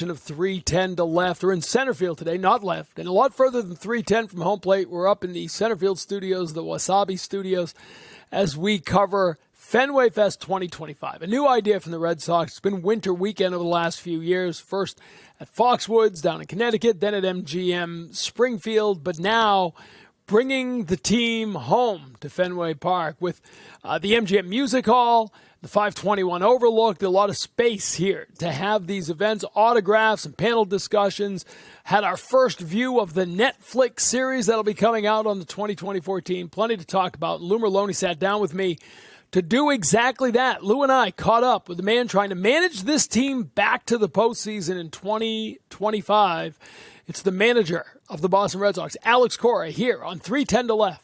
Of 310 to left. We're in center field today, not left, and a lot further than 310 from home plate. We're up in the center field studios, the Wasabi studios, as we cover Fenway Fest 2025. A new idea from the Red Sox. It's been winter weekend over the last few years. First at Foxwoods down in Connecticut, then at MGM Springfield, but now bringing the team home to Fenway Park with the MGM Music Hall, the 521 Overlook, a lot of space here to have these events, autographs and panel discussions. Had our first view of the Netflix series that'll be coming out on the 2024 team. Plenty to talk about. Lou Merlone sat down with me to do exactly that. Lou and I caught up with the man trying to manage this team back to the postseason in 2025. It's the manager of the Boston Red Sox, Alex Cora, here on 310 to left.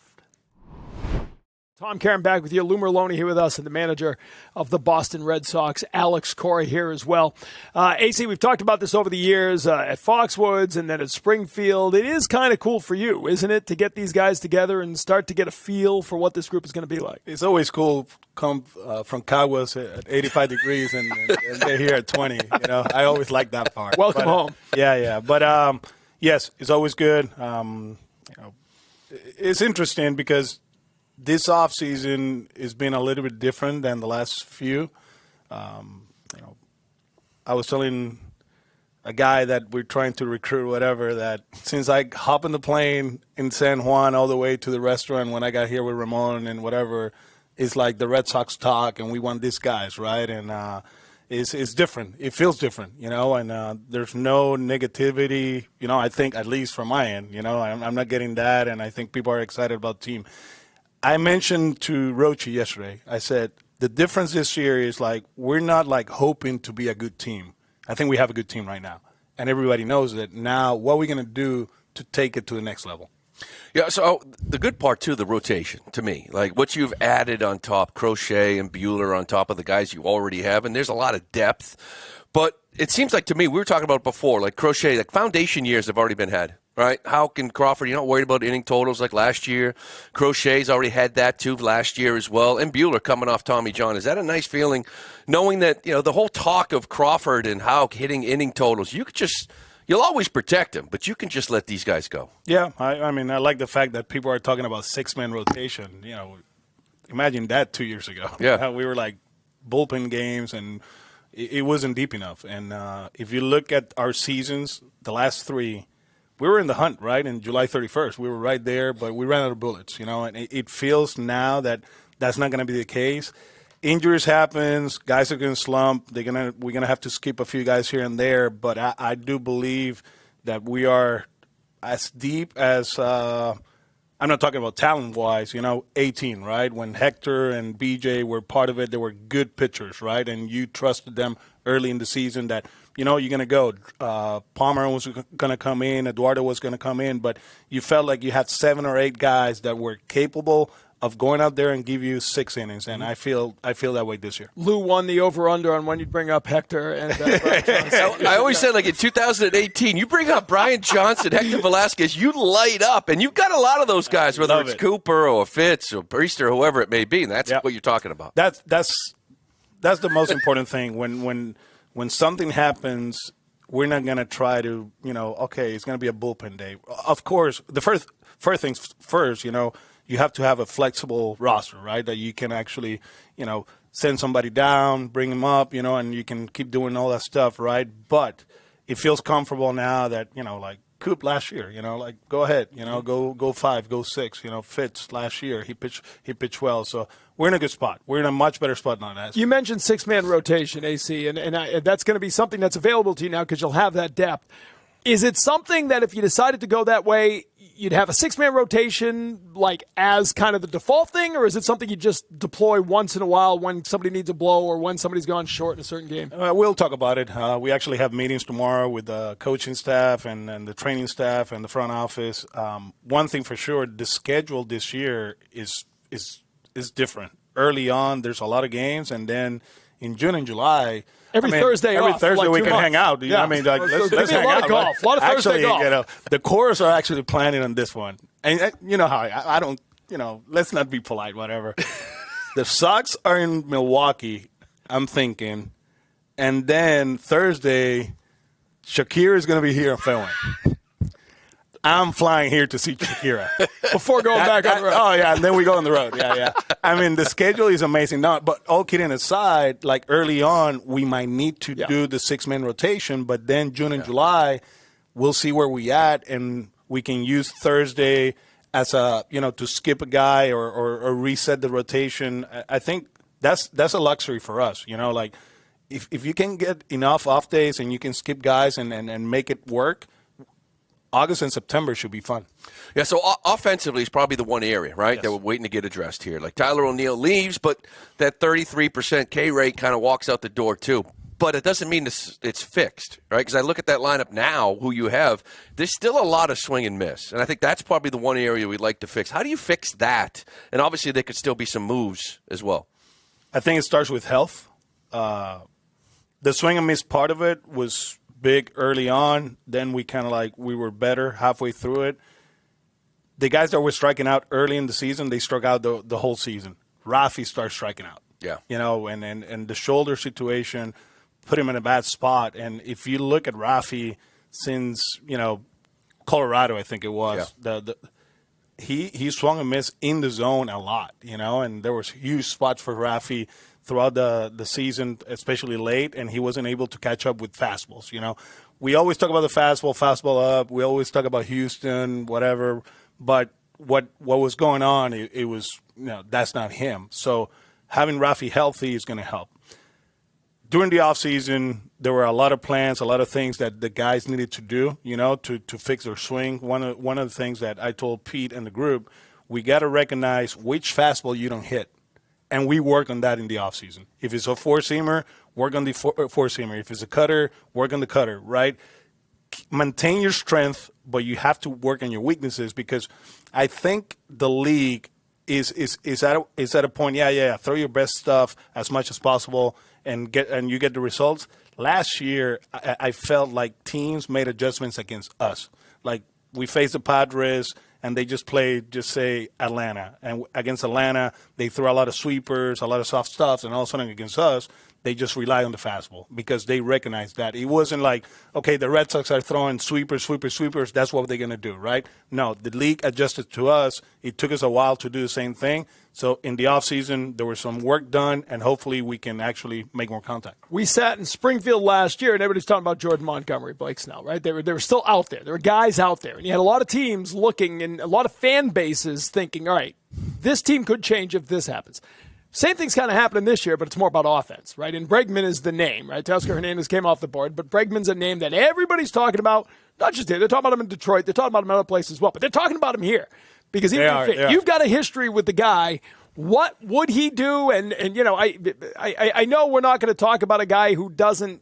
Tom Caron back with you. Lou Merlone here with us, and the manager of the Boston Red Sox, Alex Cora, here as well. AC, we've talked about this over the years at Foxwoods and then at Springfield. It is kind of cool for you, isn't it, to get these guys together and start to get a feel for what this group is going to be like? It's always cool come from Caguas at 85 degrees and they're here at 20. You know, I always like that part. Welcome home. Yeah. But, yes, it's always good. It's interesting because this offseason has been a little bit different than the last few. I was telling a guy that we're trying to recruit, whatever, that since I hop in the plane in San Juan all the way to the restaurant when I got here with Ramon and whatever, it's like the Red Sox talk and we want these guys, right? And it's different. It feels different, and there's no negativity, I think, at least from my end. I'm not getting that, and I think people are excited about the team. I mentioned to Rochi yesterday, I said, the difference this year is we're not hoping to be a good team. I think we have a good team right now. And everybody knows it. Now, what are we going to do to take it to the next level? Yeah, so the good part, too, the rotation, to me. What you've added on top, Crochet and Buehler on top of the guys you already have, and there's a lot of depth. But it seems like to me, we were talking about it before, Crochet, foundation years have already been had. Right? How can Crawford, you're not worried about inning totals like last year. Crochet's already had that too last year as well. And Buehler coming off Tommy John. Is that a nice feeling knowing that, the whole talk of Crawford and how hitting inning totals, you'll always protect him, but you can just let these guys go. Yeah. I like the fact that people are talking about six-man rotation. Imagine that 2 years ago. Yeah. We were bullpen games and it wasn't deep enough. And if you look at our seasons, the last three, we were in the hunt, right, in July 31st. We were right there, but we ran out of bullets, and it feels now that that's not going to be the case. Injuries happens, guys are going to slump. We're going to have to skip a few guys here and there, but I do believe that we are as deep as I'm not talking about talent-wise, 18, right? When Hector and BJ were part of it, they were good pitchers, right? And you trusted them early in the season that, you're going to go. Palmer was going to come in. Eduardo was going to come in. But you felt like you had 7 or 8 guys that were capable of going out there and give you 6 innings. And I feel that way this year. Lou won the over-under on when you bring up Hector and Brian Johnson. I always said, in 2018, you bring up Brian Johnson, Hector Velasquez, you light up. And you've got a lot of those guys, whether it's Cooper or Fitz or Priest or whoever it may be. And that's what you're talking about. That's the most important thing. When something happens, we're not going to try to, okay, it's going to be a bullpen day. Of course, the first things first, you have to have a flexible roster, right, that you can actually, send somebody down, bring them up, and you can keep doing all that stuff, right? But it feels comfortable now that, Coop last year, go ahead, go 5, go 6, Fitz last year, he pitched well. So we're in a good spot. We're in a much better spot than last. You mentioned 6-man rotation, AC, and that's going to be something that's available to you now because you'll have that depth. Is it something that if you decided to go that way, you'd have a 6-man rotation as kind of the default thing, or is it something you just deploy once in a while when somebody needs a blow or when somebody's gone short in a certain game? We'll talk about it. We actually have meetings tomorrow with the coaching staff and the training staff and the front office. One thing for sure, the schedule this year is different. Early on, there's a lot of games, and then in June and July, Thursday we can hang out. Yeah. Let's hang out. A lot of Thursday golf. The Coras are actually planning on this one. And you know how I don't, let's not be polite, whatever. The Sox are in Milwaukee, I'm thinking. And then Thursday, Shakira is going to be here in Fenway. I'm flying here to see Shakira. Before going back on the road. Oh, yeah, and then we go on the road. Yeah. I mean, the schedule is amazing. No, but all kidding aside, like early on, we might need to do the 6-man rotation, but then June and July, we'll see where we at, and we can use Thursday as to skip a guy or reset the rotation. I think that's a luxury for us, like if you can get enough off days and you can skip guys and make it work, August and September should be fun. Yeah, so offensively is probably the one area, right, that we're waiting to get addressed here. Like Tyler O'Neill leaves, but that 33% K rate kind of walks out the door too. But it doesn't mean it's fixed, right? Because I look at that lineup now, who you have, there's still a lot of swing and miss. And I think that's probably the one area we'd like to fix. How do you fix that? And obviously there could still be some moves as well. I think it starts with health. The swing and miss part of it was big early on. Then we kind of we were better halfway through it. The guys that were striking out early in the season, they struck out the whole season. Rafi started striking out. Yeah. And the shoulder situation put him in a bad spot. And if you look at Rafi since, Colorado, I think it was, he swung and missed in the zone a lot, and there was huge spots for Rafi throughout the season, especially late, and he wasn't able to catch up with fastballs. We always talk about the fastball up. We always talk about Houston, whatever. But what was going on, it was, that's not him. So having Rafi healthy is going to help. During the offseason, there were a lot of plans, a lot of things that the guys needed to do, to fix their swing. One of the things that I told Pete and the group, we got to recognize which fastball you don't hit. And we work on that in the offseason. If it's a four-seamer, work on the four-seamer. If it's a cutter, work on the cutter, right? Maintain your strength, but you have to work on your weaknesses because I think the league is at a point, throw your best stuff as much as possible and you get the results. Last year, I felt like teams made adjustments against us. Like we faced the Padres, and they just played, say, Atlanta. And against Atlanta, they threw a lot of sweepers, a lot of soft stuff, and all of a sudden against us, they just rely on the fastball because they recognize that. It wasn't like, okay, the Red Sox are throwing sweepers, that's what they're going to do, right? No, the league adjusted to us. It took us a while to do the same thing. So in the offseason, there was some work done, and hopefully we can actually make more contact. We sat in Springfield last year, and everybody's talking about Jordan Montgomery, Blake Snell, right? They were still out there. There were guys out there. And you had a lot of teams looking and a lot of fan bases thinking, all right, this team could change if this happens. Same thing's kind of happening this year, but it's more about offense, right? And Bregman is the name, right? Teoscar Hernandez came off the board, but Bregman's a name that everybody's talking about, not just here. They're talking about him in Detroit. They're talking about him in other places as well, but they're talking about him here because he would fit. You've got a history with the guy. What would he do? And I know we're not going to talk about a guy who doesn't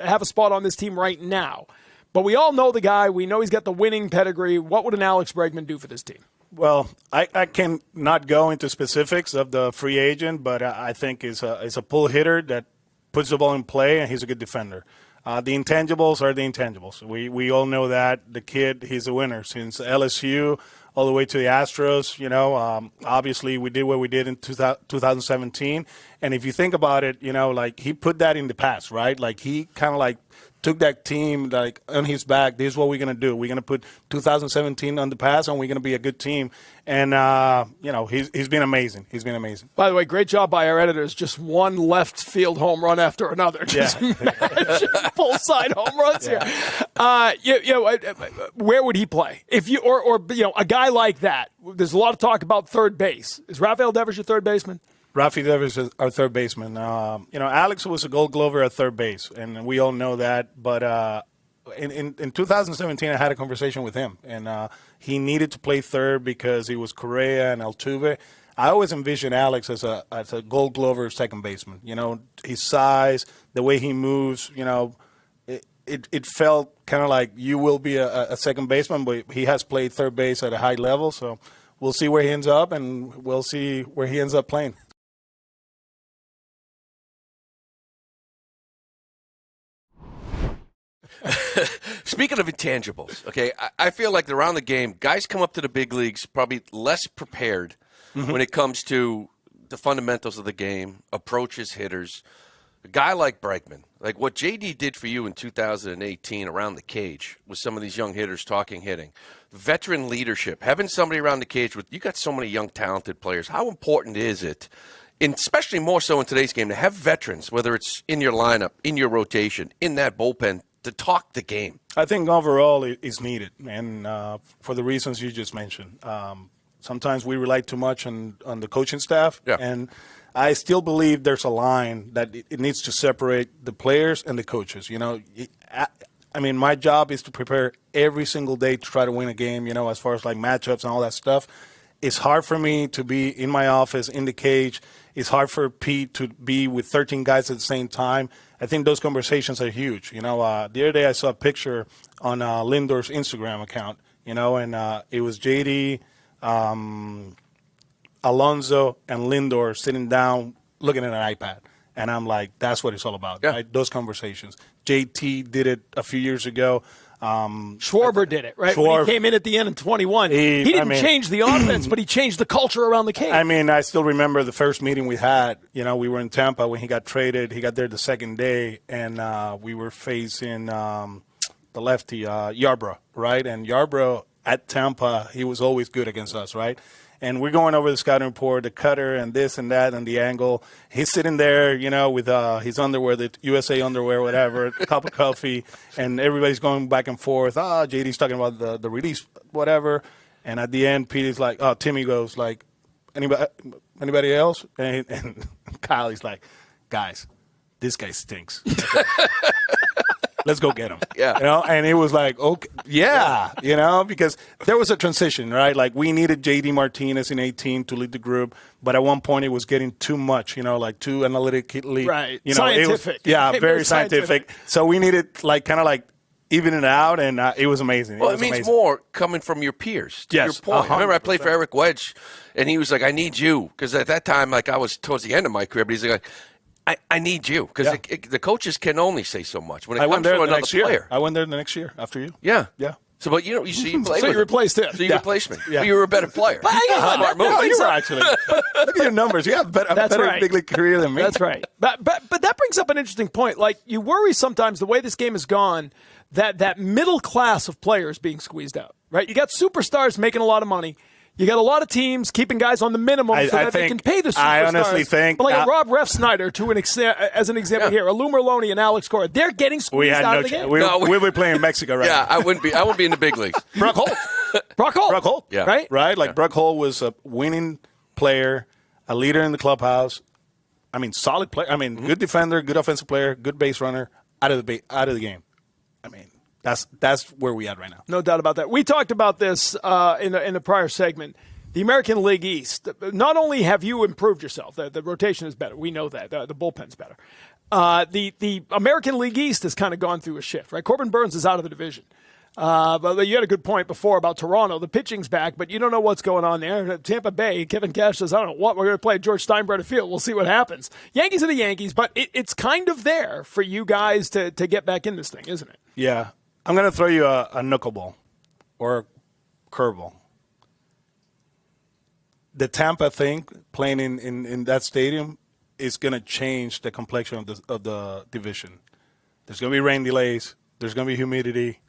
have a spot on this team right now, but we all know the guy. We know he's got the winning pedigree. What would an Alex Bregman do for this team? Well, I can not go into specifics of the free agent, but I think is a pull hitter that puts the ball in play, and he's a good defender. The intangibles are the intangibles. We all know that. The kid, he's a winner since LSU all the way to the Astros. Obviously we did what we did in 2017. And if you think about it, he put that in the past, right? Like he kind of took that team on his back. This is what we're going to do. We're going to put 2017 on the pass, and we're going to be a good team. And, he's been amazing. He's been amazing. By the way, great job by our editors. Just one left field home run after another. Just imagine full side home runs here. Where would he play? If you or a guy like that, there's a lot of talk about third base. Is Rafael Devers your third baseman? Rafi Devers is our third baseman. Alex was a Gold Glover at third base, and we all know that. But in 2017, I had a conversation with him, and he needed to play third because he was Correa and Altuve. I always envisioned Alex as a Gold Glover second baseman. His size, the way he moves. It felt kind of like you will be a second baseman, but he has played third base at a high level. So we'll see where he ends up, and we'll see where he ends up playing. Speaking of intangibles, okay, I feel like around the game, guys come up to the big leagues probably less prepared when it comes to the fundamentals of the game, approaches hitters. a guy like Bregman, like what JD did for you in 2018 around the cage with some of these young hitters hitting, veteran leadership, having somebody around the cage with, you got so many young talented players. How important is it, especially more so in today's game, to have veterans, whether it's in your lineup, in your rotation, in that bullpen, to talk the game? I think overall it is needed, and for the reasons you just mentioned. Sometimes we rely too much on the coaching staff, and I still believe there's a line that it needs to separate the players and the coaches. I mean, my job is to prepare every single day to try to win a game, as far as like matchups and all that stuff. It's hard for me to be in my office, in the cage. It's hard for Pete to be with 13 guys at the same time. I think those conversations are huge. The other day I saw a picture on Lindor's Instagram account, and it was JD, Alonso, and Lindor sitting down looking at an iPad. And I'm like, that's what it's all about, right? Those conversations. JT did it a few years ago. Schwarber did it, right? When he came in at the end of 21. He didn't change the offense, but he changed the culture around the cage. I mean, I still remember the first meeting we had. We were in Tampa when he got traded. He got there the second day, and we were facing the lefty, Yarbrough, right? And Yarbrough at Tampa, he was always good against us, right? And we're going over the scouting report, the cutter and this and that and the angle. He's sitting there, with his underwear, the USA underwear, whatever, a cup of coffee, and everybody's going back and forth. JD's talking about the release, whatever. And at the end, Pete's like, Timmy goes like, anybody else? And Kylie's like, guys, this guy stinks. Let's go get him. Yeah. And it was like, okay, because there was a transition, right? Like we needed JD Martinez in 18 to lead the group, but at one point it was getting too much, like too analytically. Right. Scientific. It was, very scientific. So we needed kind of even it out, and it was amazing. Well, it means more coming from your peers, to your point. 100%. Remember, I played for Eric Wedge, and he was like, I need you. Because at that time, I was towards the end of my career, but he's like, I need you, because the coaches can only say so much when it comes to another player. I went there the next year after you. Yeah. Yeah. So, but you played so you replaced him. So you replaced me. Yeah. But you were a better player. Smart move. You were actually. Look at your numbers. You have a better big league career than me. That's right. But that brings up an interesting point. Like, you worry sometimes the way this game has gone that middle class of players being squeezed out, right? You got superstars making a lot of money. You got a lot of teams keeping guys on the minimum so that they can pay the superstars. I honestly think. But like a Rob Refsnyder, as an example here, a Lou Merloni and Alex Cora, they're getting squeezed out of the game. We'll be playing in Mexico right now. I wouldn't be in the big leagues. Brock Holt. Yeah. Right? Right? Like Brock Holt was a winning player, a leader in the clubhouse. I mean, solid player. I mean, good defender, good offensive player, good base runner, out of the game. I mean, that's where we at right now. No doubt about that. We talked about this in the prior segment. The American League East, not only have you improved yourself, the rotation is better. We know that. The bullpen's better. The American League East has kind of gone through a shift, right? Corbin Burns is out of the division. But you had a good point before about Toronto. The pitching's back, but you don't know what's going on there. Tampa Bay, Kevin Cash says, I don't know what. We're going to play at George Steinbrenner Field. We'll see what happens. Yankees are the Yankees, but it's kind of there for you guys to get back in this thing, isn't it? Yeah. I'm going to throw you a knuckleball or a curveball. The Tampa thing, playing in that stadium, is going to change the complexion of the division. There's going to be rain delays. There's going to be humidity.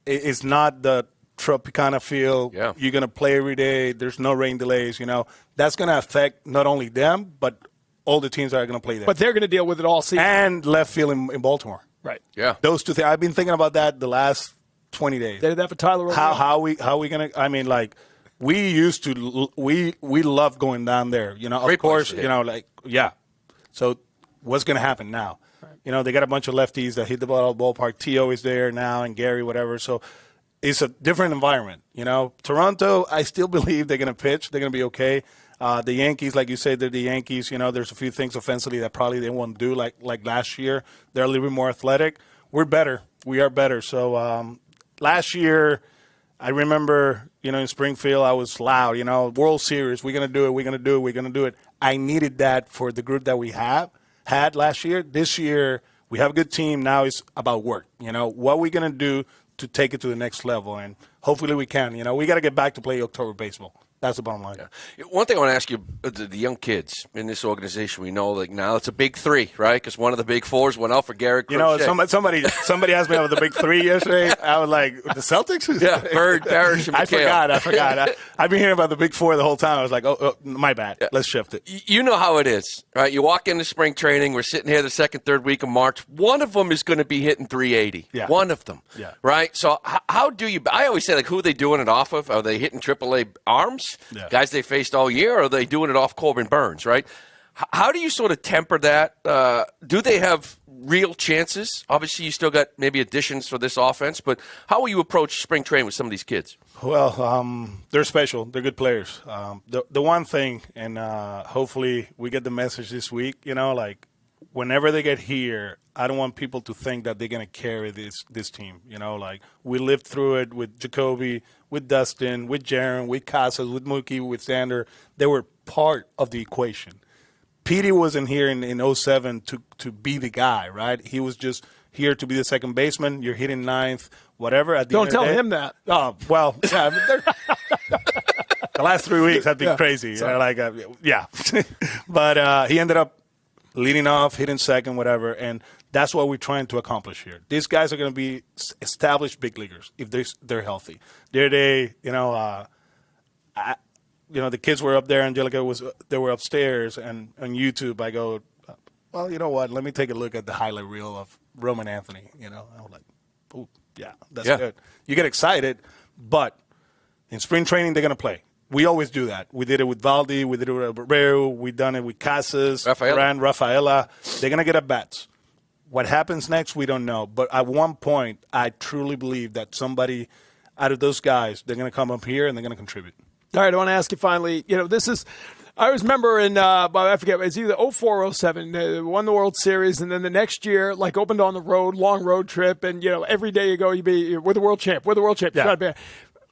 It's not the Tropicana field. Yeah. You're going to play every day. There's no rain delays. That's going to affect not only them, but all the teams that are going to play there. But they're going to deal with it all season. And left field in Baltimore. Right. Yeah. Those two things. I've been thinking about that the last 20 days. They did that for Tyler O'Neill. How we going to – I mean, like, we used to – we love going down there. Of course, So what's going to happen now? Right. They got a bunch of lefties that hit the ballpark. T.O. is there now and Gary, whatever. So it's a different environment. Toronto, I still believe they're going to pitch. They're going to be okay. The Yankees, like you said, they're the Yankees. There's a few things offensively that probably they won't do like last year. They're a little bit more athletic. We're better. We are better. So last year, I remember, in Springfield, I was loud. World Series, we're going to do it. We're going to do it. We're going to do it. I needed that for the group that we had last year. This year, we have a good team. Now it's about work. What we're going to do to take it to the next level, and hopefully we can. We got to get back to play October baseball. That's the bottom line. Yeah. One thing I want to ask you, the young kids in this organization, we know like now it's a big three, right? Because one of the big fours went out for Garrett Crochet. You know, somebody asked me about the big three yesterday. I was like, the Celtics? Yeah, Bird, Parrish, and McHale. I forgot. I've been hearing about the big four the whole time. I was like, oh my bad. Yeah. Let's shift it. You know how it is, right? You walk into spring training. We're sitting here the second, third week of March. One of them is going to be hitting 380. Yeah. One of them. Yeah. Right? So how do you – I always say, like, who are they doing it off of? Are they hitting AAA arms? Yeah. Guys they faced all year, or are they doing it off Corbin Burns, right? How do you sort of temper that? Do they have real chances? Obviously, you still got maybe additions for this offense, but how will you approach spring training with some of these kids? Well, they're special. They're good players. The one thing, and hopefully we get the message this week, you know, like whenever they get here, I don't want people to think that they're going to carry this team. You know, like we lived through it with Jacoby, with Dustin, with Jaron, with Casas, with Mookie, with Sander. They were part of the equation. Petey wasn't here in 07 to be the guy, right? He was just here to be the second baseman. You're hitting ninth, whatever. At the Don't end of tell the day, him that. Oh, well, yeah. I mean, the last 3 weeks have been crazy. You know, yeah. But he ended up leading off, hitting second, whatever, and that's what we're trying to accomplish here. These guys are going to be established big leaguers if they're healthy. The kids were up there, Angelica they were upstairs, and on YouTube I go, well, you know what? Let me take a look at the highlight reel of Roman Anthony. You know, I was like, oh, yeah, that's good. You get excited, but in spring training they're going to play. We always do that. We did it with Valdi. We did it with Abreu. We've done it with Casas, Rafaela. They're going to get at bats. What happens next, we don't know. But at one point, I truly believe that somebody out of those guys, they're going to come up here and they're going to contribute. All right, I want to ask you finally, you know, this is – I always remember in I forget, it's either 04 or 07, they won the World Series, and then the next year, like, opened on the road, long road trip, and, you know, every day you go, we're the world champ. We're the world champ. Yeah.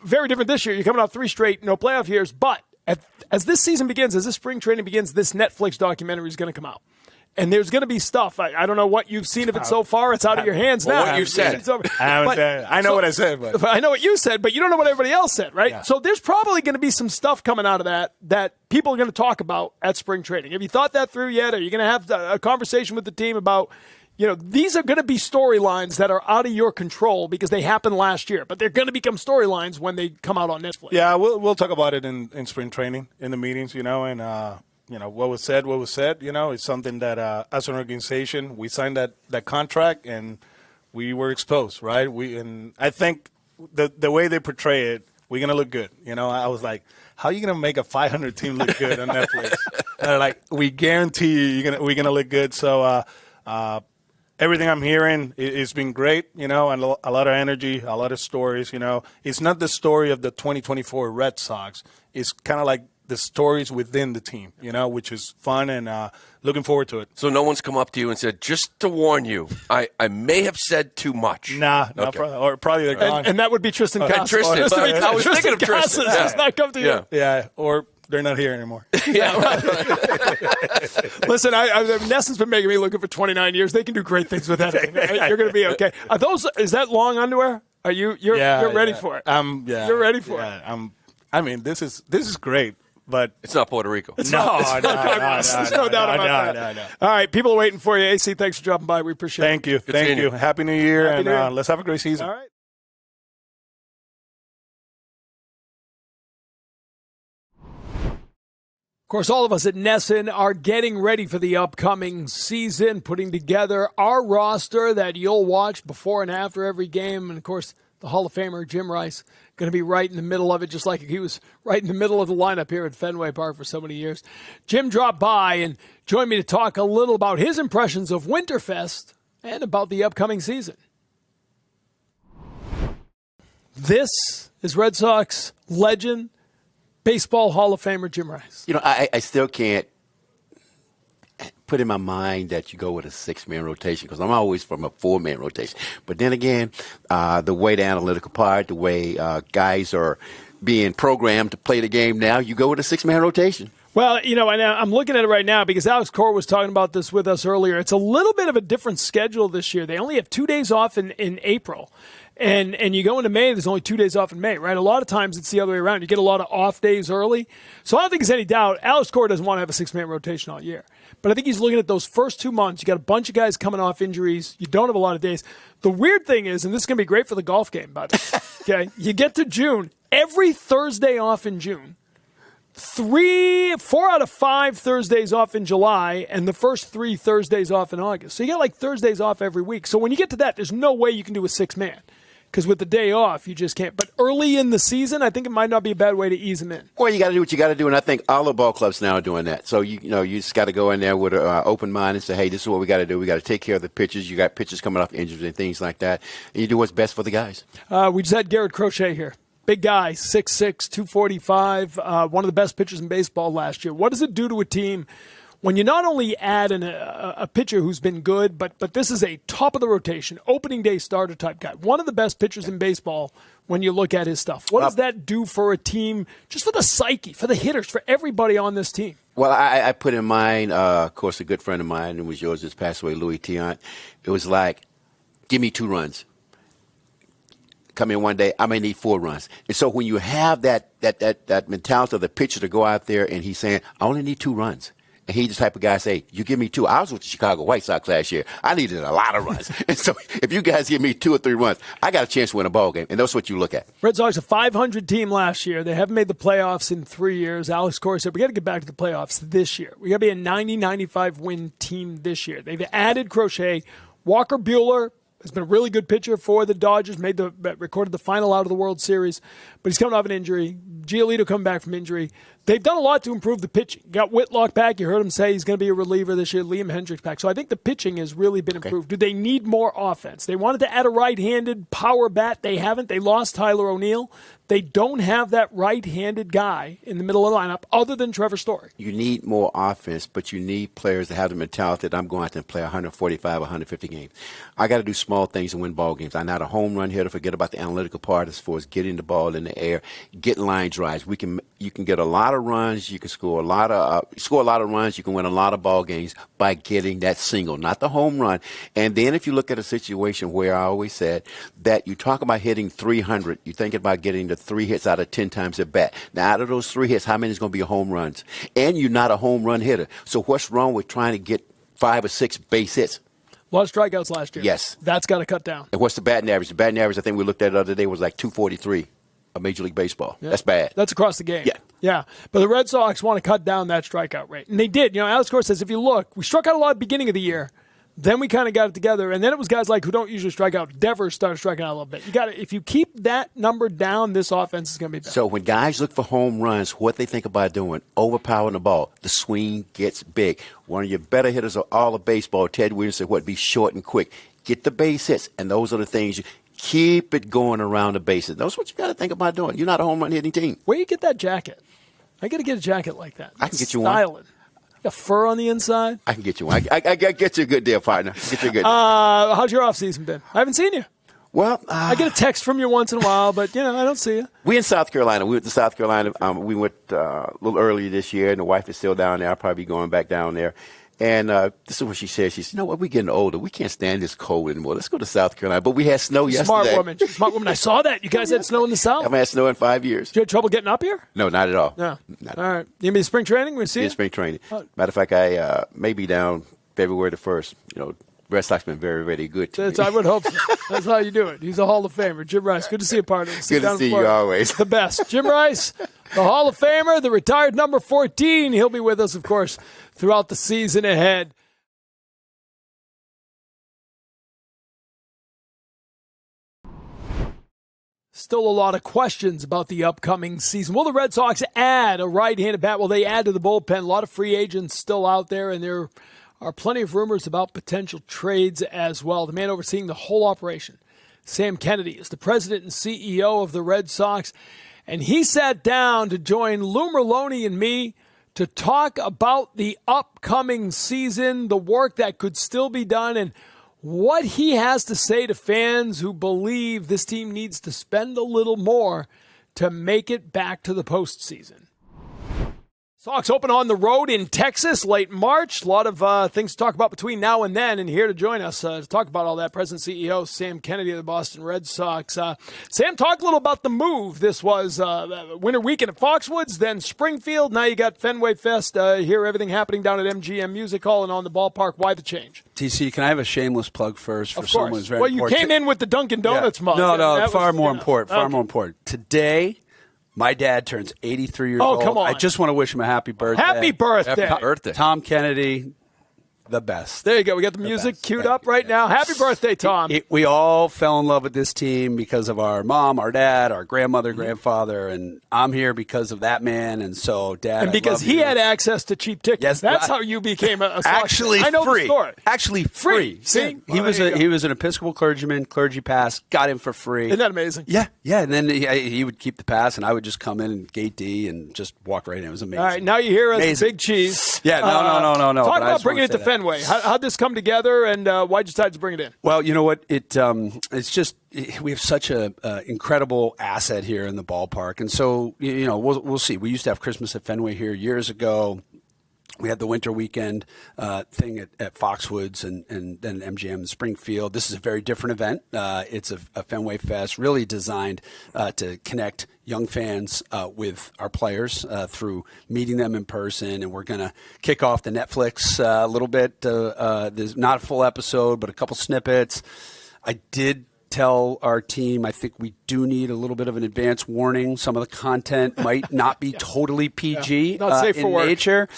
Very different this year. You're coming off 3 straight, no playoff years. But as this season begins, as this spring training begins, this Netflix documentary is going to come out. And there's going to be stuff. I don't know what you've seen of it so far. It's out of your hands now. What you've said. I know what I said. But I know what you said, but you don't know what everybody else said, right? Yeah. So there's probably going to be some stuff coming out of that people are going to talk about at spring training. Have you thought that through yet? Are you going to have a conversation with the team about, you know, these are going to be storylines that are out of your control because they happened last year, but they're going to become storylines when they come out on Netflix. Yeah, we'll talk about it in spring training, in the meetings, you know, and you know, what was said, you know, it's something that as an organization, we signed that contract and we were exposed, right? And I think the way they portray it, we're going to look good. You know, I was like, how are you going to make a 500 team look good on Netflix? And they're like, we guarantee you we're going to look good. So everything I'm hearing it's been great, you know, and a lot of energy, a lot of stories, you know. It's not the story of the 2024 Red Sox. It's kind of like the stories within the team, you know, which is fun and looking forward to it. So no one's come up to you and said, just to warn you, I may have said too much. Nah, okay. Probably they're gone. And that would be Tristan Casas. Tristan, I was thinking of Tristan. Does not come to you. Yeah, or they're not here anymore. Yeah, right. Listen, Nesson's been making me looking for 29 years. They can do great things with that. You're going to be okay. Is that long underwear? Are you're ready for it? You're ready for it. I mean, this is great. But it's not Puerto Rico. There's no doubt about that. No. All right, people are waiting for you. AC, thanks for dropping by. We appreciate it. Thank you. Happy New Year, Happy New Year. Let's have a great season. All right. Of course, all of us at Nesson are getting ready for the upcoming season, putting together our roster that you'll watch before and after every game. And, of course, the Hall of Famer, Jim Rice, going to be right in the middle of it, just like he was right in the middle of the lineup here at Fenway Park for so many years. Jim dropped by and joined me to talk a little about his impressions of Winterfest and about the upcoming season. This is Red Sox legend, Baseball Hall of Famer Jim Rice. You know, I still can't put in my mind that you go with a 6-man rotation because I'm always from a 4-man rotation. But then again, the way the analytical part, the way guys are being programmed to play the game now, you go with a 6-man rotation. Well, you know, and I'm looking at it right now because Alex Cora was talking about this with us earlier. It's a little bit of a different schedule this year. They only have 2 days off in April. And you go into May, there's only 2 days off in May, right? A lot of times it's the other way around. You get a lot of off days early. So I don't think there's any doubt Alex Cora doesn't want to have a 6-man rotation all year. But I think he's looking at those first 2 months. You got a bunch of guys coming off injuries. You don't have a lot of days. The weird thing is, and this is going to be great for the golf game, by the way, okay? You get to June, every Thursday off in June, 4 out of 5 Thursdays off in July, and the first 3 Thursdays off in August. So you get like Thursdays off every week. So when you get to that, there's no way you can do a 6-man. Because with the day off, you just can't. But early in the season, I think it might not be a bad way to ease them in. Well, you got to do what you got to do, and I think all the ball clubs now are doing that. So you just got to go in there with an open mind and say, hey, this is what we got to do. We got to take care of the pitchers. You got pitchers coming off injuries and things like that, and you do what's best for the guys. We just had Garrett Crochet here. Big guy, 6'6", 245, one of the best pitchers in baseball last year. What does it do to a team when you not only add a pitcher who's been good, but this is a top-of-the-rotation, opening day starter type guy, one of the best pitchers in baseball when you look at his stuff? What does that do for a team, just for the psyche, for the hitters, for everybody on this team? Well, I put in mind, of course, a good friend of mine, and was yours, just passed away, Louis Tiant. It was like, give me 2 runs. Come in one day, I may need 4 runs. And so when you have that mentality of the pitcher to go out there and he's saying, I only need 2 runs. And he's the type of guy say, you give me 2. I was with the Chicago White Sox last year. I needed a lot of runs. And so if you guys give me 2 or 3 runs, I got a chance to win a ball game. And that's what you look at. Red Sox a 500 team last year. They haven't made the playoffs in 3 years. Alex Cora said, we got to get back to the playoffs this year. We got to be a 90-95 win team this year. They've added Crochet. Walker Buehler has been a really good pitcher for the Dodgers, recorded the final out of the World Series, but he's coming off an injury. Giolito coming back from injury. They've done a lot to improve the pitching. Got Whitlock back. You heard him say he's going to be a reliever this year. Liam Hendricks back. So I think the pitching has really been improved. Do they need more offense? They wanted to add a right-handed power bat. They haven't. They lost Tyler O'Neill. They don't have that right-handed guy in the middle of the lineup other than Trevor Story. You need more offense, but you need players that have the mentality that I'm going out there and play 145, 150 games. I got to do small things and win ball games. I'm not a home run hitter. Forget about the analytical part as far as getting the ball in the air, getting line drives. You can get a lot of runs. You can score a lot of runs. You can win a lot of ball games by getting that single, not the home run. And then if you look at a situation where I always said that you talk about hitting 300, you're thinking about getting the 3 hits out of 10 times at bat. Now, out of those 3 hits, how many is going to be home runs? And you're not a home run hitter. So what's wrong with trying to get 5 or 6 base hits? A lot of strikeouts last year. Yes. That's got to cut down. And what's the batting average? The batting average, I think we looked at it the other day, was like 243 of Major League Baseball. Yeah. That's bad. That's across the game. Yeah. Yeah. But the Red Sox want to cut down that strikeout rate. And they did. Alex Cora says, if you look, we struck out a lot at the beginning of the year. Then we kind of got it together, and then it was guys like who don't usually strike out. Devers started striking out a little bit. If you keep that number down, this offense is going to be better. So when guys look for home runs, what they think about doing, overpowering the ball, the swing gets big. One of your better hitters of all of baseball, Ted Williams, said, be short and quick. Get the base hits, and those are the things you keep it going around the bases. That's what you got to think about doing. You're not a home run hitting team. Where you get that jacket? I got to get a jacket like that. I can get you one. Styling. Got fur on the inside? I can get you one. I get you a good deal, partner. Get you a good deal. How's your off-season been? I haven't seen you. Well, I get a text from you once in a while, but, I don't see you. We in South Carolina. We went to South Carolina. We went a little earlier this year, and the wife is still down there. I'll probably be going back down there. And this is what she said. She said, we're getting older. We can't stand this cold anymore. Let's go to South Carolina. But we had snow yesterday. Smart woman. I saw that. You guys had snow in the South? I haven't had snow in 5 years. Did you have trouble getting up here? No, not at all. No. All right. You mean spring training? We'll see you? Spring training. Matter of fact, I may be down February the 1st. Red Sox been very, very good to me. I would hope so. That's how you do it. He's a Hall of Famer. Jim Rice, good to see you, partner. Good to see you always. The best. Jim Rice, the Hall of Famer, the retired number 14. He'll be with us, of course, throughout the season ahead. Still a lot of questions about the upcoming season. Will the Red Sox add a right-handed bat? Will they add to the bullpen? A lot of free agents still out there, and there are plenty of rumors about potential trades as well. The man overseeing the whole operation, Sam Kennedy, is the president and CEO of the Red Sox, and he sat down to join Lou Merlone and me to talk about the upcoming season, the work that could still be done, and what he has to say to fans who believe this team needs to spend a little more to make it back to the postseason. Sox open on the road in Texas late March. A lot of things to talk about between now and then. And here to join us to talk about all that, President CEO Sam Kennedy of the Boston Red Sox. Sam, talk a little about the move. This was winter weekend at Foxwoods, then Springfield. Now you got Fenway Fest. Here, everything happening down at MGM Music Hall and on the ballpark. Why the change? TC, can I have a shameless plug first for someone who's very important? Well, you came in with the Dunkin' Donuts mug. No, far more important. Today, my dad turns 83 years old. Come on. I just want to wish him a happy birthday. Happy birthday. Happy birthday. Tom Kennedy, the best. There you go. We got the music queued up right now. Happy birthday, Tom. We all fell in love with this team because of our mom, our dad, our grandmother, grandfather, and I'm here because of that man. And so, Dad, and because he had access to cheap tickets. Yes, that's how you became a Sox actually fan. I know free. the story. Actually free. See? He was an Episcopal clergyman, clergy pass, got him for free. Isn't that amazing? Yeah. And then he would keep the pass, and I would just come in and gate D and just walk right in. It was amazing. All right, now you hear us, Big Cheese. Yeah, no. Talk about bringing it to Fenway. How'd this come together, and why'd you decide to bring it in? Well, you know what? It's just we have such a incredible asset here in the ballpark, and so we'll see. We used to have Christmas at Fenway here years ago. We had the winter weekend thing at Foxwoods and then MGM in Springfield. This is a very different event. It's a Fenway Fest really designed to connect young fans with our players through meeting them in person. And we're going to kick off the Netflix a little bit. There's not a full episode, but a couple snippets. I did tell our team I think we do need a little bit of an advance warning. Some of the content might not be totally PG not safe for work. nature,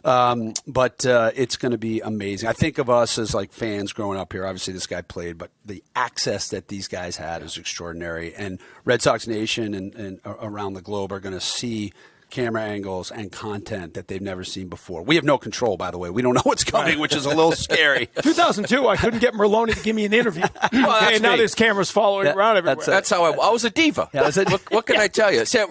but it's going to be amazing. I think of us as like fans growing up here. Obviously, this guy played, but the access that these guys had is extraordinary. And Red Sox Nation and around the globe are going to see camera angles and content that they've never seen before. We have no control, by the way. We don't know what's coming, which is a little scary. 2002, I couldn't get Merlone to give me an interview. And now there's cameras following around everywhere. That's how I was a diva. What can I tell you? Sam,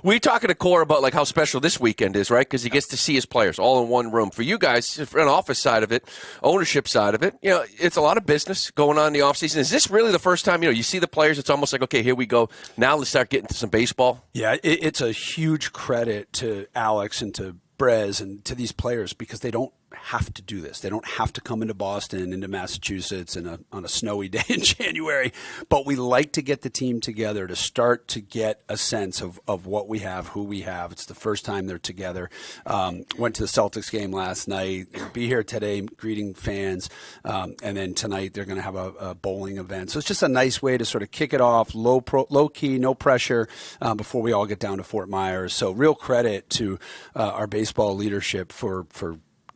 we talking to Cora about like how special this weekend is, right? Because he gets to see his players all in one room. For you guys, for an office side of it, ownership side of it, it's a lot of business going on in the offseason. Is this really the first time, you see the players, it's almost like, okay, here we go. Now let's start getting to some baseball? Yeah, it's a huge credit to Alex and to Brez and to these players because they don't have to do this. They don't have to come into Boston, into Massachusetts on a snowy day in January. But we like to get the team together to start to get a sense of what we have, who we have. It's the first time they're together. Went to the Celtics game last night. Be here today greeting fans. And then tonight they're going to have a bowling event. So it's just a nice way to sort of kick it off, low key, no pressure before we all get down to Fort Myers. So real credit to our baseball leadership for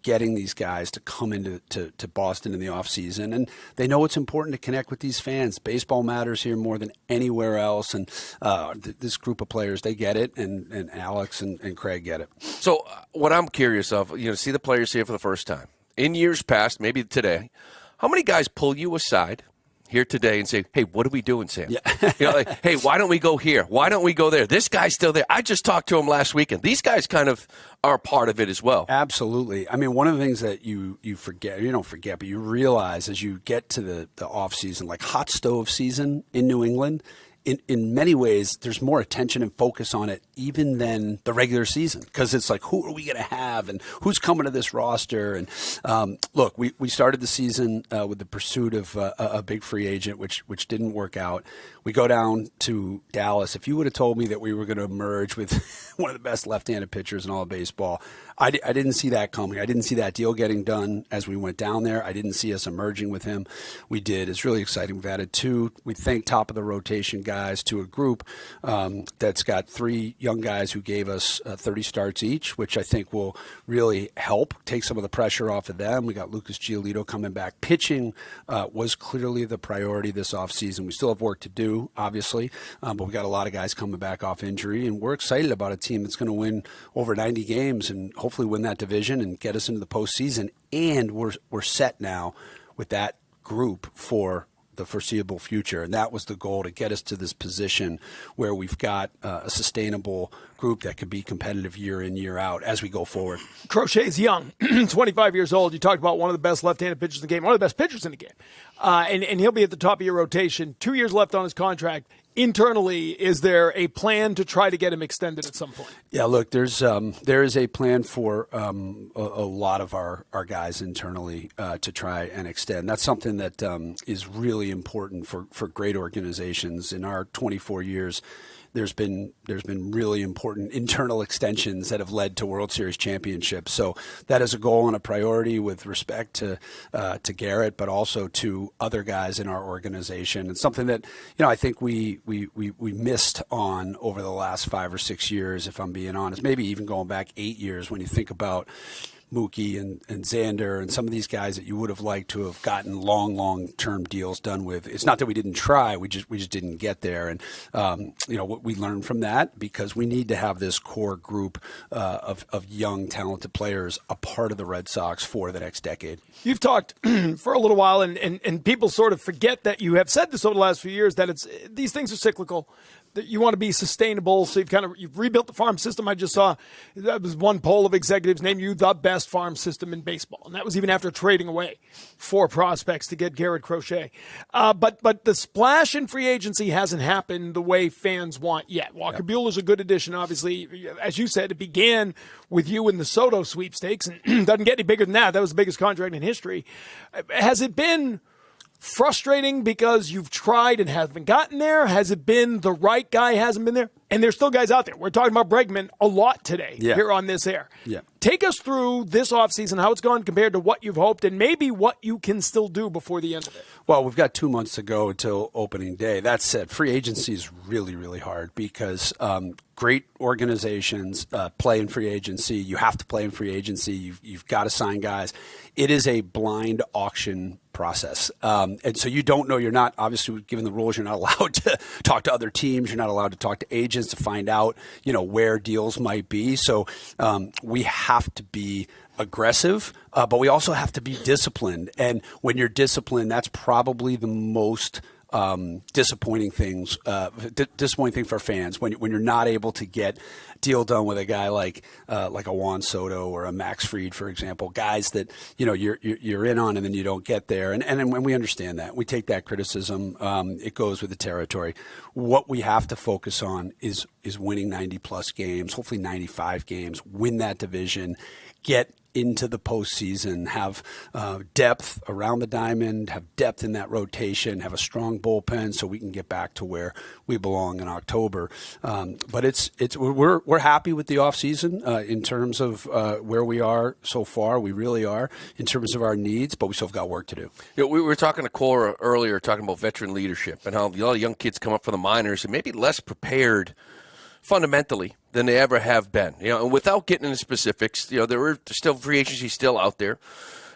getting these guys to come into to Boston in the offseason. And they know it's important to connect with these fans. Baseball matters here more than anywhere else. And this group of players, they get it, and Alex and Craig get it. So what I'm curious of, see the players here for the first time. In years past, maybe today, how many guys pull you aside here today and say, hey, what are we doing, Sam? Yeah. Hey, why don't we go here? Why don't we go there? This guy's still there. I just talked to him last weekend. These guys kind of are part of it as well. Absolutely. I mean, one of the things that you forget, you don't forget, but you realize as you get to the off season, like hot stove season in New England, in many ways, there's more attention and focus on it even than the regular season because it's like, who are we going to have and who's coming to this roster? And look, we started the season with the pursuit of a big free agent, which didn't work out. We go down to Dallas. If you would have told me that we were going to emerge with one of the best left-handed pitchers in all of baseball, I didn't see that coming. I didn't see that deal getting done as we went down there. I didn't see us emerging with him. We did. It's really exciting. We've added two, we think, top of the rotation guys to a group that's got three young guys who gave us 30 starts each, which I think will really help take some of the pressure off of them. We got Lucas Giolito coming back. Pitching was clearly the priority this offseason. We still have work to do, obviously, but we got a lot of guys coming back off injury, and we're excited about a team that's going to win over 90 games and hopefully win that division and get us into the postseason. And we're set now with that group for the foreseeable future. And that was the goal, to get us to this position where we've got a sustainable group that could be competitive year in, year out as we go forward. Crochet's young, 25 years old. You talked about one of the best left-handed pitchers in the game, one of the best pitchers in the game. and he'll be at the top of your rotation. 2 years left on his contract. Internally, is there a plan to try to get him extended at some point? Yeah, look, there is a plan for a lot of our guys internally to try and extend. That's something that is really important for great organizations. In our 24 years, there's been really important internal extensions that have led to World Series championships. So that is a goal and a priority with respect to Garrett, but also to other guys in our organization. It's something that I think we missed on over the last 5 or 6 years, if I'm being honest. Maybe even going back 8 years when you think about Mookie and Xander and some of these guys that you would have liked to have gotten long-term deals done with. It's not that we didn't try, we just didn't get there. And what we learned from that, because we need to have this core group of young, talented players a part of the Red Sox for the next decade. You've talked for a little while, and people sort of forget that you have said this over the last few years, that these things are cyclical, that you want to be sustainable. So you've rebuilt the farm system. I just saw that was one poll of executives named you the best farm system in baseball, and that was even after trading away 4 prospects to get Garrett Crochet. But the splash in free agency hasn't happened the way fans want yet. Walker Buehler's a good addition, obviously. As you said, it began with you in the Soto sweepstakes, and doesn't get any bigger than that. That was the biggest contract in history. Has it been frustrating because you've tried and haven't gotten there? Has it been the right guy hasn't been there? And there's still guys out there. We're talking about Bregman a lot today here on this air. Yeah. Take us through this offseason, how it's gone compared to what you've hoped, and maybe what you can still do before the end of it. Well, we've got 2 months to go until opening day. That said, free agency is really, really hard because great organizations play in free agency. You have to play in free agency. You've got to sign guys. It is a blind auction process. And so you don't know, you're not, obviously given the rules, you're not allowed to talk to other teams. You're not allowed to talk to agents to find out, where deals might be. So we have to be aggressive, but we also have to be disciplined. And when you're disciplined, that's probably the most disappointing thing for fans when you're not able to get deal done with a guy like a Juan Soto or a Max Fried, for example, guys that you're in on and then you don't get there. And when we understand that, we take that criticism. It goes with the territory. What we have to focus on is winning 90 plus games, hopefully 95 games, win that division, get into the postseason, have depth around the diamond, have depth in that rotation, have a strong bullpen so we can get back to where we belong in October. But we're happy with the offseason in terms of where we are so far. We really are in terms of our needs, but we still have got work to do. We were talking to Cora earlier, talking about veteran leadership and how a lot of young kids come up from the minors and maybe less prepared fundamentally than they ever have been. And without getting into specifics, there are still free agency still out there.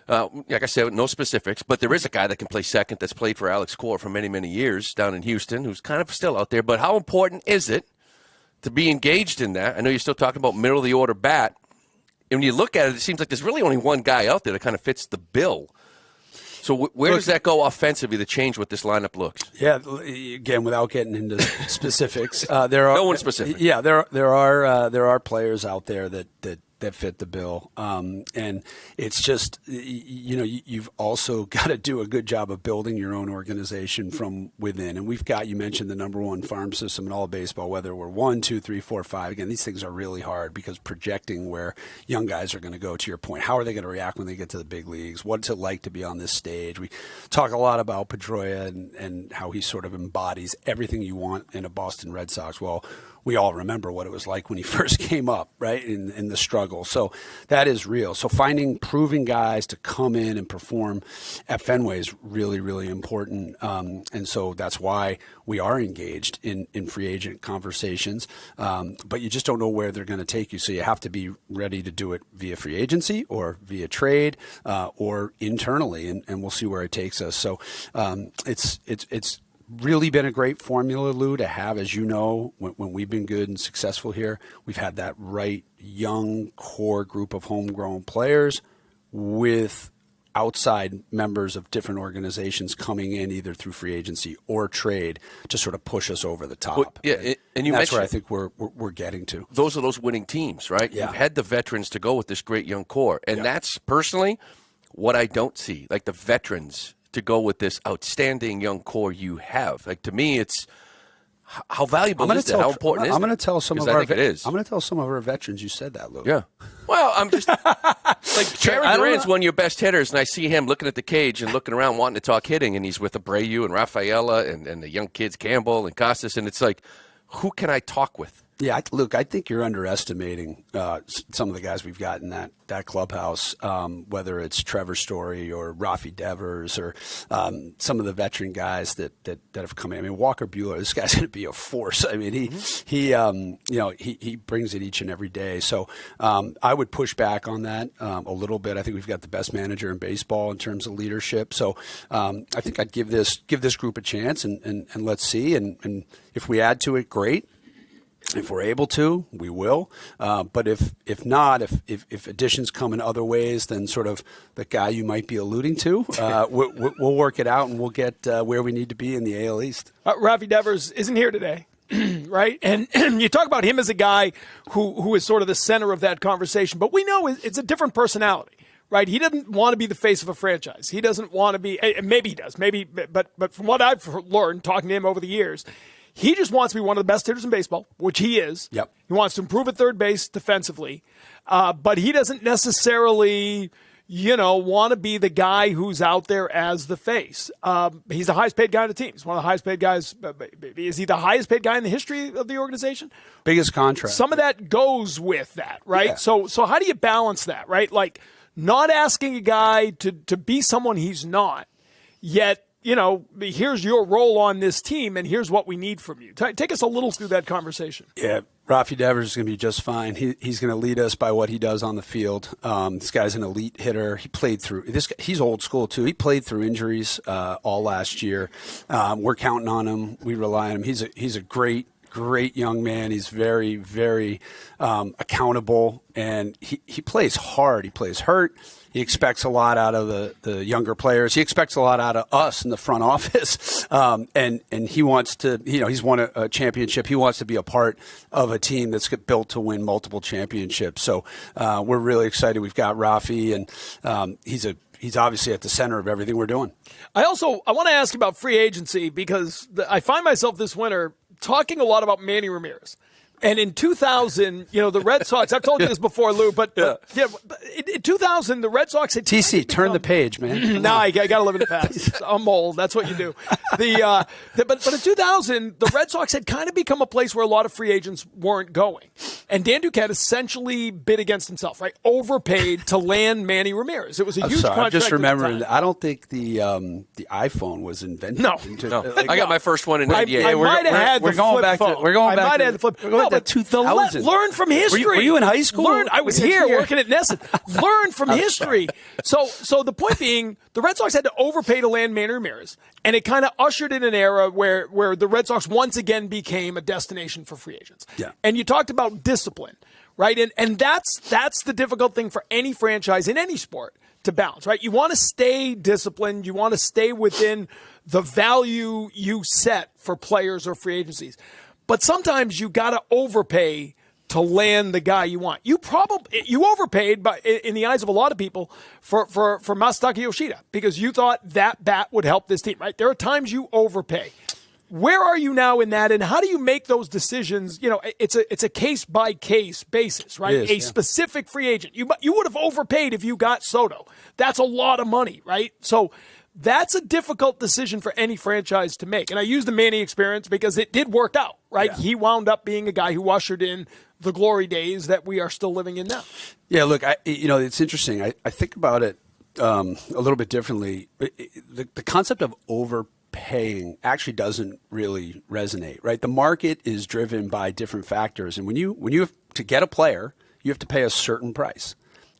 Like I said, no specifics, but there is a guy that can play second that's played for Alex Cora for many, many years down in Houston, who's kind of still out there. But how important is it to be engaged in that? I know you're still talking about middle of the order bat. And when you look at it, it seems like there's really only one guy out there that kind of fits the bill. So where does that go offensively to change what this lineup looks? Yeah, again, without getting into specifics, there are no one specific. Yeah, there are players out there that fit the bill, and it's just you've also got to do a good job of building your own organization from within. And you mentioned the number one farm system in all of baseball. Whether we're 1, 2, 3, 4, 5, again, these things are really hard because projecting where young guys are going to go. To your point, how are they going to react when they get to the big leagues? What's it like to be on this stage? We talk a lot about Pedroia and how he sort of embodies everything you want in a Boston Red Sox. Well, we all remember what it was like when he first came up, right, in the struggle. So that is real. So finding proven guys to come in and perform at Fenway is really, really important. And so that's why we are engaged in free agent conversations. But you just don't know where they're going to take you. So you have to be ready to do it via free agency or via trade or internally, and we'll see where it takes us. So it's really been a great formula, Lou, to have. As you know, when we've been good and successful here, we've had that right young core group of homegrown players with outside members of different organizations coming in either through free agency or trade to sort of push us over the top. Well, yeah, and that's where I think we're getting to. Those are those winning teams, right? Yeah. You've had the veterans to go with this great young core, and that's personally what I don't see, like the veterans to go with this outstanding young core you have? Like, to me, it's how valuable is that? How important is it? I'm going to tell some of our I'm going to tell some of our veterans you said that, Lou. Yeah. Well, I'm just like Jerry Duran's one of your best hitters, and I see him looking at the cage and looking around wanting to talk hitting, and he's with Abreu and Rafaela and the young kids Campbell and Costas, and it's like, who can I talk with? Yeah, Luke, I think you're underestimating some of the guys we've got in that clubhouse, whether it's Trevor Story or Rafael Devers or some of the veteran guys that have come in. I mean, Walker Buehler, this guy's going to be a force. I mean, he brings it each and every day. So I would push back on that a little bit. I think we've got the best manager in baseball in terms of leadership. So I think I'd give this group a chance and let's see. And if we add to it, great. If we're able to, we will. But if not, if additions come in other ways than sort of the guy you might be alluding to, we'll work it out and we'll get where we need to be in the AL East. Rafael Devers isn't here today, right? And you talk about him as a guy who is sort of the center of that conversation, but we know it's a different personality. Right, he doesn't want to be the face of a franchise. He doesn't want to be. Maybe he does. Maybe, but from what I've learned talking to him over the years, he just wants to be one of the best hitters in baseball, which he is. Yep. He wants to improve at third base defensively, but he doesn't necessarily, want to be the guy who's out there as the face. He's the highest paid guy on the team. He's one of the highest paid guys. Is he the highest paid guy in the history of the organization? Biggest contract. Some of that goes with that, right? Yeah. So how do you balance that, right? Like, not asking a guy to be someone he's not, yet, here's your role on this team, and here's what we need from you. Take us a little through that conversation. Yeah, Rafael Devers is going to be just fine. He's going to lead us by what he does on the field. This guy's an elite hitter. He played through – he's old school, too. He played through injuries all last year. We're counting on him. We rely on him. He's a great young man. He's very, very accountable, and he plays hard. He plays hurt. He expects a lot out of the younger players. He expects a lot out of us in the front office, and he wants to. He's won a championship. He wants to be a part of a team that's built to win multiple championships. So we're really excited. We've got Rafi, and he's obviously at the center of everything we're doing. I want to ask about free agency because I find myself this winter talking a lot about Manny Ramirez. And in 2000, the Red Sox, I've told you this before, Lou, but in 2000, the Red Sox had TC, turn the page, man. No, I got to live in the past. I'm old. That's what you do. But in 2000, the Red Sox had kind of become a place where a lot of free agents weren't going. And Dan Duquette essentially bid against himself, right? Overpaid to land Manny Ramirez. It was a huge contract. I'm just remembering, I don't think the iPhone was invented. No. I got my first one in '98. I might have had the flip phone. We're going back. I might have had the flip. No, but 2000. Learn from history. Were you in high school? I was here working at Nesson. Learn from history. So the point being, the Red Sox had to overpay to land Manny Ramirez, and it kind of ushered in an era where the Red Sox once again became a destination for free agents. Yeah. And you talked about discipline, right? And that's the difficult thing for any franchise in any sport to balance, right? You want to stay disciplined. You want to stay within the value you set for players or free agencies. But sometimes you got to overpay to land the guy you want. You overpaid, in the eyes of a lot of people, for Masataka Yoshida because you thought that bat would help this team. Right? There are times you overpay. Where are you now in that, and how do you make those decisions? It's a case by case basis, right? A specific free agent. You would have overpaid if you got Soto. That's a lot of money, right? So. That's a difficult decision for any franchise to make. And I use the Manny experience because it did work out, right? Yeah. He wound up being a guy who ushered in the glory days that we are still living in now. Yeah, look, it's interesting. I think about it a little bit differently. The concept of overpaying actually doesn't really resonate, right? The market is driven by different factors. And when you have to get a player, you have to pay a certain price.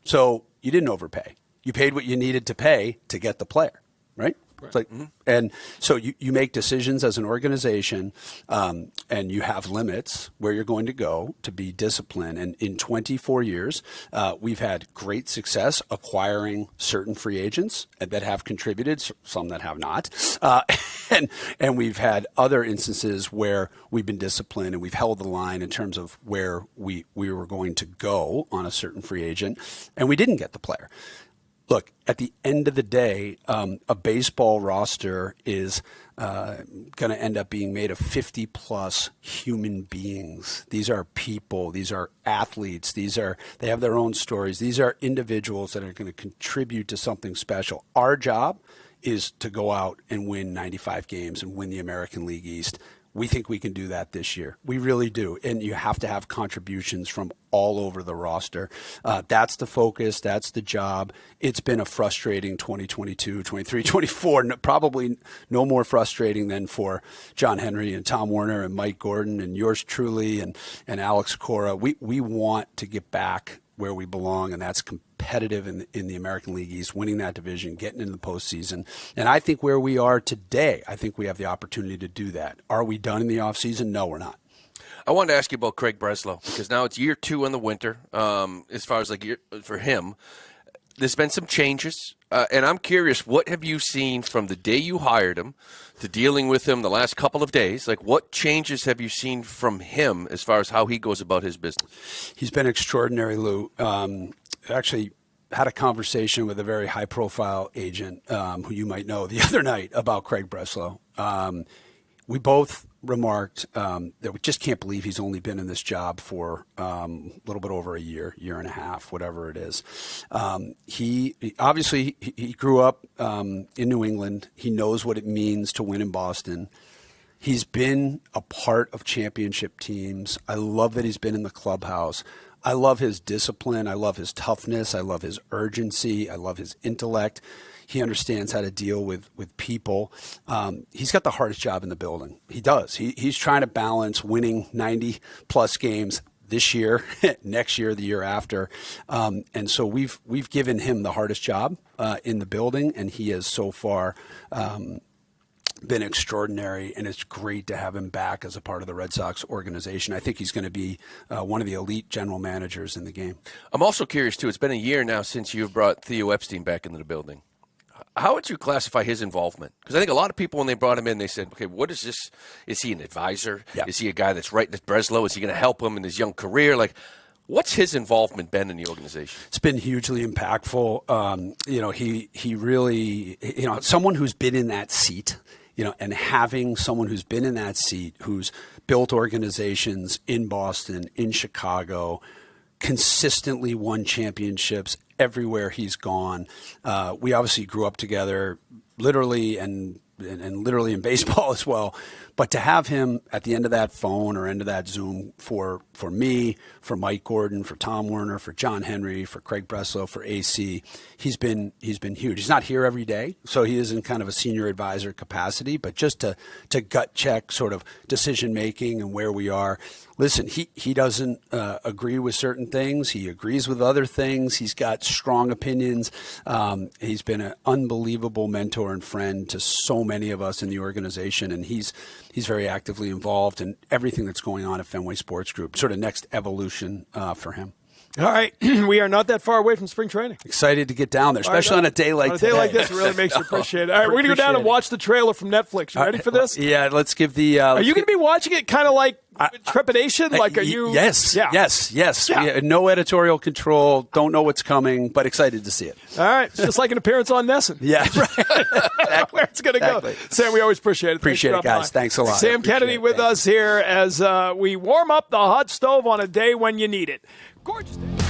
So you didn't overpay. You paid what you needed to pay to get the player. Right? It's like, and so you make decisions as an organization, and you have limits where you're going to go to be disciplined. And in 24 years, we've had great success acquiring certain free agents that have contributed, some that have not, and we've had other instances where we've been disciplined and we've held the line in terms of where we were going to go on a certain free agent, and we didn't get the player. Look, at the end of the day, a baseball roster is going to end up being made of 50-plus human beings. These are people. These are athletes. They have their own stories. These are individuals that are going to contribute to something special. Our job is to go out and win 95 games and win the American League East. We think we can do that this year. We really do. And you have to have contributions from all over the roster. That's the focus. That's the job. It's been a frustrating 2022, 23, 24. Probably no more frustrating than for John Henry and Tom Werner and Mike Gordon and yours truly and Alex Cora. We want to get back where we belong, and that's competitive in the American League East, winning that division, getting into the postseason. And I think where we are today, I think we have the opportunity to do that. Are we done in the offseason? No, we're not. I wanted to ask you about Craig Breslow, because now it's year 2 in the winter. As far as for him, there's been some changes, and I'm curious, what have you seen from the day you hired him to dealing with him the last couple of days? Like, what changes have you seen from him as far as how he goes about his business? He's been extraordinary, Lou. Actually had a conversation with a very high-profile agent who you might know the other night about Craig Breslow. We both remarked that we just can't believe he's only been in this job for a little bit over a year and a half, whatever it is. He obviously grew up in New England. He knows what it means to win in Boston. He's been a part of championship teams. I love that he's been in the clubhouse. I love his discipline. I love his toughness. I love his urgency. I love his intellect. He understands how to deal with people. He's got the hardest job in the building. He does. He's trying to balance winning 90-plus games this year, next year, the year after. And so we've given him the hardest job in the building, and he has so far been extraordinary, and it's great to have him back as a part of the Red Sox organization. I think he's going to be one of the elite general managers in the game. I'm also curious, too. It's been a year now since you've brought Theo Epstein back into the building. How would you classify his involvement? Because I think a lot of people, when they brought him in, they said, okay, what is this? Is he an advisor? Yeah. Is he a guy that's right at Breslow? Is he going to help him in his young career? Like, what's his involvement been in the organization? It's been hugely impactful. He really, someone who's been in that seat, and having someone who's been in that seat, who's built organizations in Boston, in Chicago, consistently won championships everywhere he's gone. We obviously grew up together, literally and literally in baseball as well. But to have him at the end of that phone or end of that Zoom for me, for Mike Gordon, for Tom Werner, for John Henry, for Craig Breslow, for AC, he's been huge. He's not here every day, so he is in kind of a senior advisor capacity. But just to gut check sort of decision making and where we are. Listen, he doesn't agree with certain things. He agrees with other things. He's got strong opinions. He's been an unbelievable mentor and friend to so many of us in the organization, and he's very actively involved in everything that's going on at Fenway Sports Group, sort of next evolution for him. All right. We are not that far away from spring training. Excited to get down there, especially on a day like today. On a day like this, it really makes you appreciate it. All right, we're going to go down and watch the trailer from Netflix. You ready for this? Yeah, let's give the... are you going to be watching it kind of like trepidation? Like, are you... Yes, yeah. yes. Yeah. No editorial control, don't know what's coming, but excited to see it. All right. It's just like an appearance on Nesson. Yeah, right. Where it's going to go. Sam, we always appreciate it. Appreciate it, guys. Thanks a lot. Sam Kennedy with us here as we warm up the hot stove on a day when you need it. Gorgeous day.